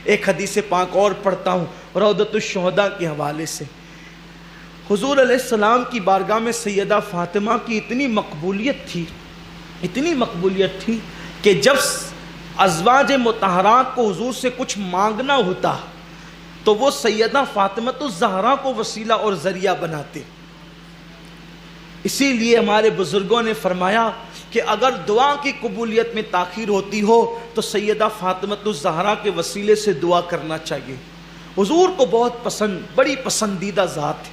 ایک حدیث پاک اور پڑھتا ہوں روضۃ الشہداء کے حوالے سے۔ حضور علیہ السلام کی بارگاہ میں سیدہ فاطمہ کی اتنی مقبولیت تھی کہ جب ازواج مطہرات کو حضور سے کچھ مانگنا ہوتا تو وہ سیدہ فاطمہ الزہرا کو وسیلہ اور ذریعہ بناتے۔ اسی لیے ہمارے بزرگوں نے فرمایا کہ اگر دعا کی قبولیت میں تاخیر ہوتی ہو تو سیدہ فاطمہ الزہرا کے وسیلے سے دعا کرنا چاہیے۔ حضور کو بہت بڑی پسندیدہ ذات ہے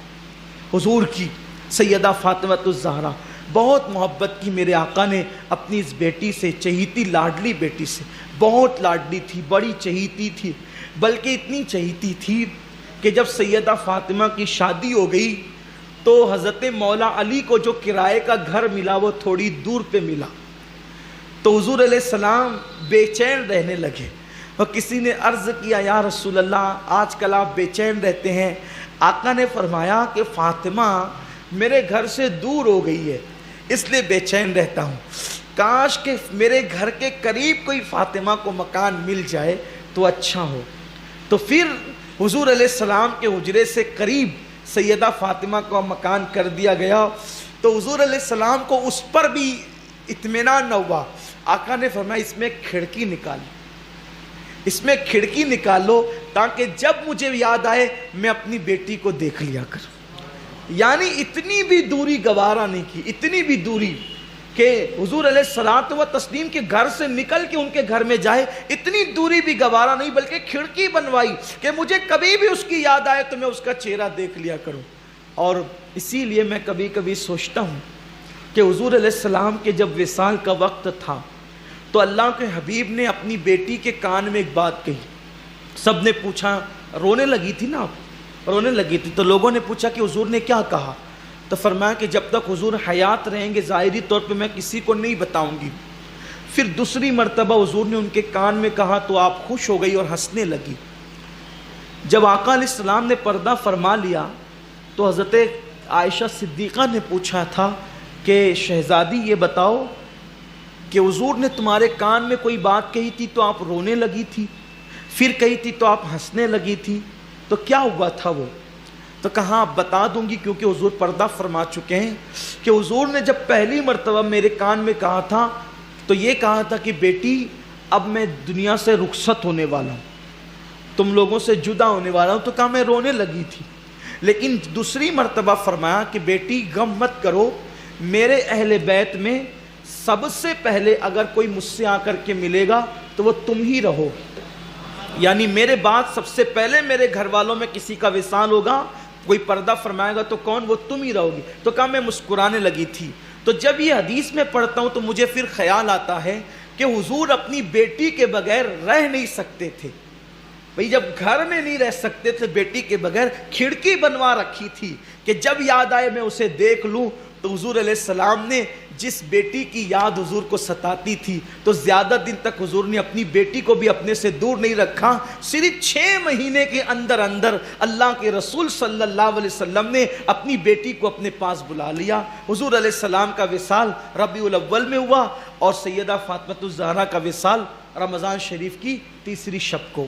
حضور کی سیدہ فاطمہ الزہرا، بہت محبت کی میرے آقا نے اپنی اس بیٹی سے، چہیتی لاڈلی بیٹی سے، بہت لاڈلی تھی، بڑی چہیتی تھی، بلکہ اتنی چہیتی تھی کہ جب سیدہ فاطمہ کی شادی ہو گئی تو حضرت مولا علی کو جو کرائے کا گھر ملا وہ تھوڑی دور پہ ملا، تو حضور علیہ السلام بے چین رہنے لگے۔ اور کسی نے عرض کیا یا رسول اللہ آج کل آپ بے چین رہتے ہیں؟ آقا نے فرمایا کہ فاطمہ میرے گھر سے دور ہو گئی ہے اس لیے بے چین رہتا ہوں، کاش کہ میرے گھر کے قریب کوئی فاطمہ کو مکان مل جائے تو اچھا ہو۔ تو پھر حضور علیہ السلام کے حجرے سے قریب سیدہ فاطمہ کو مکان کر دیا گیا، تو حضور علیہ السلام کو اس پر بھی اطمینان نہ ہوا۔ آقا نے فرمایا اس میں کھڑکی نکالو تاکہ جب مجھے یاد آئے میں اپنی بیٹی کو دیکھ لیا کروں۔ یعنی اتنی بھی دوری گوارا نہیں کی، اتنی بھی دوری کہ حضور علیہ الصلوۃ والتسلیم کے گھر سے نکل کے ان کے گھر میں جائے، اتنی دوری بھی گوارا نہیں، بلکہ کھڑکی بنوائی کہ مجھے کبھی بھی اس کی یاد آئے تو میں اس کا چہرہ دیکھ لیا کروں۔ اور اسی لیے میں کبھی کبھی سوچتا ہوں کہ حضور علیہ السلام کے جب وصال کا وقت تھا تو اللہ کے حبیب نے اپنی بیٹی کے کان میں ایک بات کہی۔ سب نے پوچھا، رونے لگی تھی نا آپ، رونے لگی تھی، تو لوگوں نے پوچھا کہ حضور نے کیا کہا؟ تو فرمایا کہ جب تک حضور حیات رہیں گے ظاہری طور پہ میں کسی کو نہیں بتاؤں گی۔ پھر دوسری مرتبہ حضور نے ان کے کان میں کہا تو آپ خوش ہو گئی اور ہنسنے لگی۔ جب آقا علیہ السلام نے پردہ فرما لیا تو حضرت عائشہ صدیقہ نے پوچھا تھا کہ شہزادی یہ بتاؤ کہ حضور نے تمہارے کان میں کوئی بات کہی تھی تو آپ رونے لگی تھی، پھر کہی تھی تو آپ ہنسنے لگی تھی، تو کیا ہوا تھا وہ؟ تو کہا آپ بتا دوں گی کیونکہ حضور پردہ فرما چکے ہیں کہ حضور نے جب پہلی مرتبہ میرے کان میں کہا تھا تو یہ کہا تھا کہ بیٹی اب میں دنیا سے رخصت ہونے والا ہوں، تم لوگوں سے جدا ہونے والا ہوں، تو کہا میں رونے لگی تھی۔ لیکن دوسری مرتبہ فرمایا کہ بیٹی غم مت کرو، میرے اہل بیت میں سب سے پہلے اگر کوئی مجھ سے آ کر کے ملے گا تو وہ تم ہی رہو، یعنی میرے بعد سب سے پہلے میرے گھر والوں میں کسی کا وصال ہوگا، کوئی پردہ فرمائے گا تو کون؟ وہ تم ہی رہو گی۔ تو کہا میں مسکرانے لگی تھی۔ تو جب یہ حدیث میں پڑھتا ہوں تو مجھے پھر خیال آتا ہے کہ حضور اپنی بیٹی کے بغیر رہ نہیں سکتے تھے۔ بھئی جب گھر میں نہیں رہ سکتے تھے بیٹی کے بغیر، کھڑکی بنوا رکھی تھی کہ جب یاد آئے میں اسے دیکھ لوں۔ تو حضور علیہ السلام نے جس بیٹی کی یاد حضور کو ستاتی تھی تو زیادہ دن تک حضور نے اپنی بیٹی کو بھی اپنے سے دور نہیں رکھا، صرف 6 مہینے کے اندر اللہ کے رسول صلی اللہ علیہ وسلم نے اپنی بیٹی کو اپنے پاس بلا لیا۔ حضور علیہ السلام کا وصال ربیع الاول میں ہوا اور سیدہ فاطمہ الزہرا کا وصال رمضان شریف کی تیسری شب کو۔